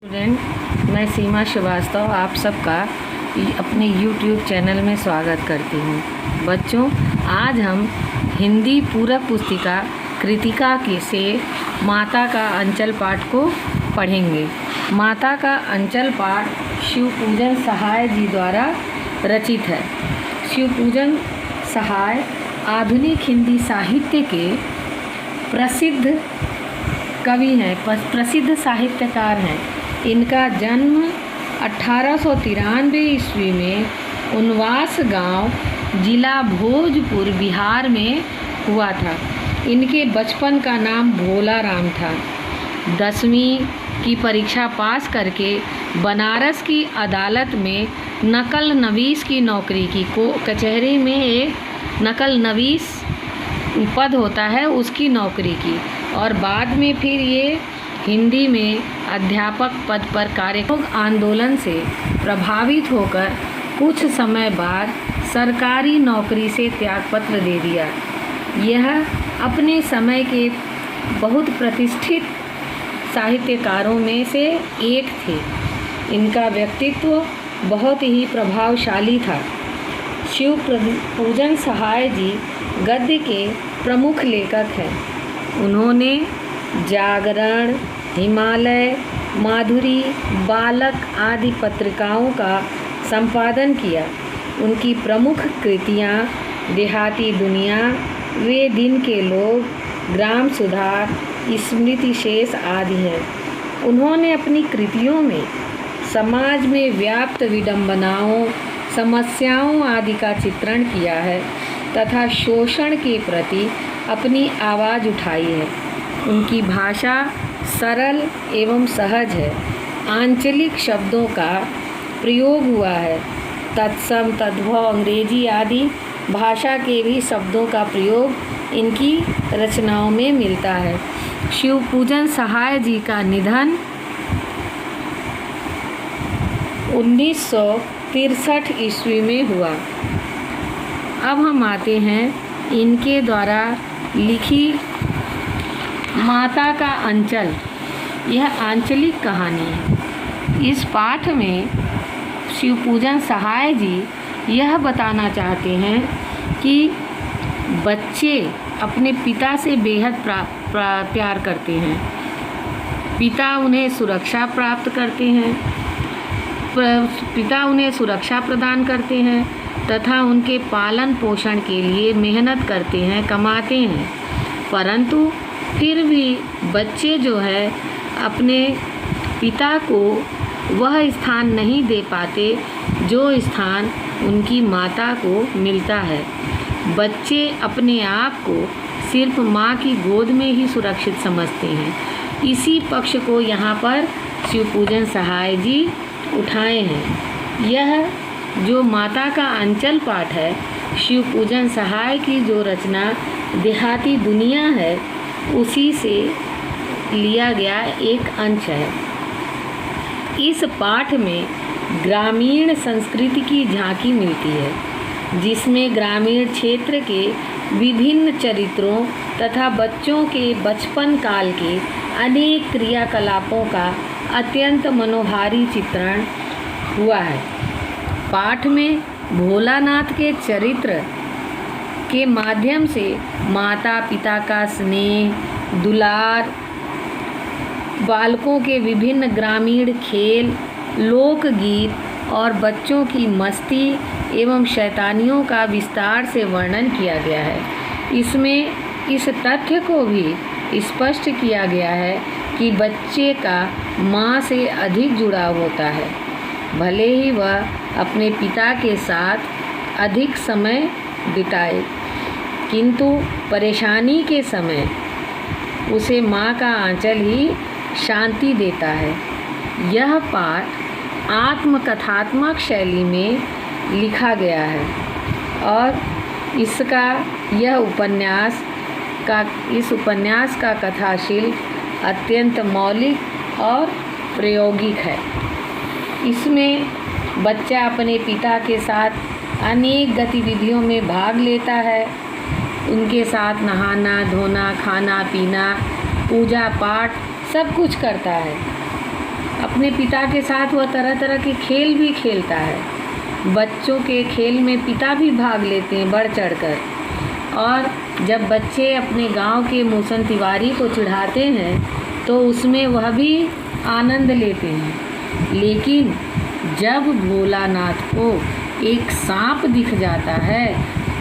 Student, मैं सीमा श्रीवास्तव आप सबका अपने YouTube चैनल में स्वागत करती हूँ। बच्चों, आज हम हिंदी पूरक पुस्तिका कृतिका की से माता का अंचल पाठ को पढ़ेंगे। माता का अंचल पाठ शिवपूजन सहाय जी द्वारा रचित है। शिवपूजन सहाय आधुनिक हिंदी साहित्य के प्रसिद्ध कवि हैं, प्रसिद्ध साहित्यकार हैं। इनका जन्म 1893 ईस्वी में उनवास गांव, जिला भोजपुर, बिहार में हुआ था। इनके बचपन का नाम भोला राम था। 10वीं की परीक्षा पास करके बनारस की अदालत में नकल नवीस की नौकरी की। कचहरी में एक नकल नवीस पद होता है, उसकी नौकरी की और बाद में फिर ये हिंदी में अध्यापक पद पर कार्य। आंदोलन से प्रभावित होकर कुछ समय बाद सरकारी नौकरी से त्यागपत्र दे दिया। यह अपने समय के बहुत प्रतिष्ठित साहित्यकारों में से एक थे। इनका व्यक्तित्व बहुत ही प्रभावशाली था। शिवपूजन सहाय जी गद्य के प्रमुख लेखक हैं। उन्होंने जागरण, हिमालय, माधुरी, बालक आदि पत्रिकाओं का संपादन किया। उनकी प्रमुख कृतियाँ देहाती दुनिया, वे दिन के लोग, ग्राम सुधार, स्मृति शेष आदि हैं। उन्होंने अपनी कृतियों में समाज में व्याप्त विडंबनाओं, समस्याओं आदि का चित्रण किया है तथा शोषण के प्रति अपनी आवाज़ उठाई है। उनकी भाषा सरल एवं सहज है। आंचलिक शब्दों का प्रयोग हुआ है। तत्सम, तद्भव, अंग्रेजी आदि भाषा के भी शब्दों का प्रयोग इनकी रचनाओं में मिलता है। शिवपूजन सहाय जी का निधन 1963 ईस्वी में हुआ। अब हम आते हैं इनके द्वारा लिखी माता का अंचल। यह आंचलिक कहानी है। इस पाठ में शिवपूजन सहाय जी यह बताना चाहते हैं कि बच्चे अपने पिता से बेहद प्यार करते हैं। पिता उन्हें सुरक्षा प्राप्त करते हैं, पिता उन्हें सुरक्षा प्रदान करते हैं तथा उनके पालन पोषण के लिए मेहनत करते हैं, कमाते हैं। परंतु फिर भी बच्चे जो है अपने पिता को वह स्थान नहीं दे पाते जो स्थान उनकी माता को मिलता है। बच्चे अपने आप को सिर्फ माँ की गोद में ही सुरक्षित समझते हैं। इसी पक्ष को यहाँ पर शिवपूजन सहाय जी उठाए हैं। यह जो माता का अंचल पाठ है, शिवपूजन सहाय की जो रचना देहाती दुनिया है, उसी से लिया गया एक अंश है। इस पाठ में ग्रामीण संस्कृति की झांकी मिलती है, जिसमें ग्रामीण क्षेत्र के विभिन्न चरित्रों तथा बच्चों के बचपन काल के अनेक क्रियाकलापों का अत्यंत मनोहारी चित्रण हुआ है। पाठ में भोलानाथ के चरित्र के माध्यम से माता पिता का स्नेह, दुलार, बालकों के विभिन्न ग्रामीण खेल, लोकगीत और बच्चों की मस्ती एवं शैतानियों का विस्तार से वर्णन किया गया है। इसमें इस तथ्य को भी स्पष्ट किया गया है कि बच्चे का माँ से अधिक जुड़ाव होता है, भले ही वह अपने पिता के साथ अधिक समय बिताए, किंतु परेशानी के समय उसे माँ का आंचल ही शांति देता है। यह पाठ आत्मकथात्मक शैली में लिखा गया है और इस उपन्यास का कथाशील अत्यंत मौलिक और प्रायोगिक है। इसमें बच्चा अपने पिता के साथ अनेक गतिविधियों में भाग लेता है। उनके साथ नहाना धोना, खाना पीना, पूजा पाठ सब कुछ करता है। अपने पिता के साथ वह तरह तरह के खेल भी खेलता है। बच्चों के खेल में पिता भी भाग लेते हैं बढ़ चढ़कर। और जब बच्चे अपने गांव के मूसन तिवारी को चिढ़ाते हैं तो उसमें वह भी आनंद लेते हैं। लेकिन जब भोलानाथ को एक सांप दिख जाता है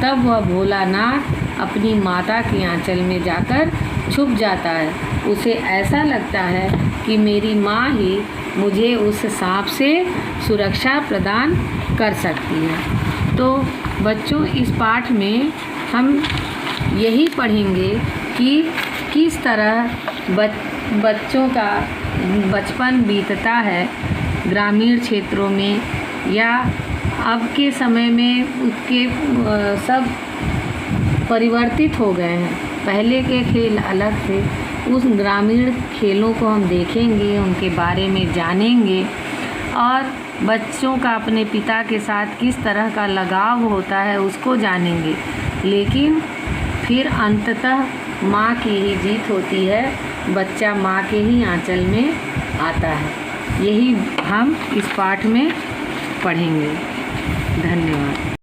तब वह भोलानाथ अपनी माता के आंचल में जाकर छुप जाता है। उसे ऐसा लगता है कि मेरी माँ ही मुझे उस सांप से सुरक्षा प्रदान कर सकती है। तो बच्चों, इस पाठ में हम यही पढ़ेंगे कि किस तरह बच्चों का बचपन बीतता है ग्रामीण क्षेत्रों में, या अब के समय में उसके सब परिवर्तित हो गए हैं। पहले के खेल अलग थे। उस ग्रामीण खेलों को हम देखेंगे, उनके बारे में जानेंगे और बच्चों का अपने पिता के साथ किस तरह का लगाव होता है उसको जानेंगे। लेकिन फिर अंततः माँ की ही जीत होती है, बच्चा माँ के ही आंचल में आता है। यही हम इस पाठ में पढ़ेंगे। धन्यवाद।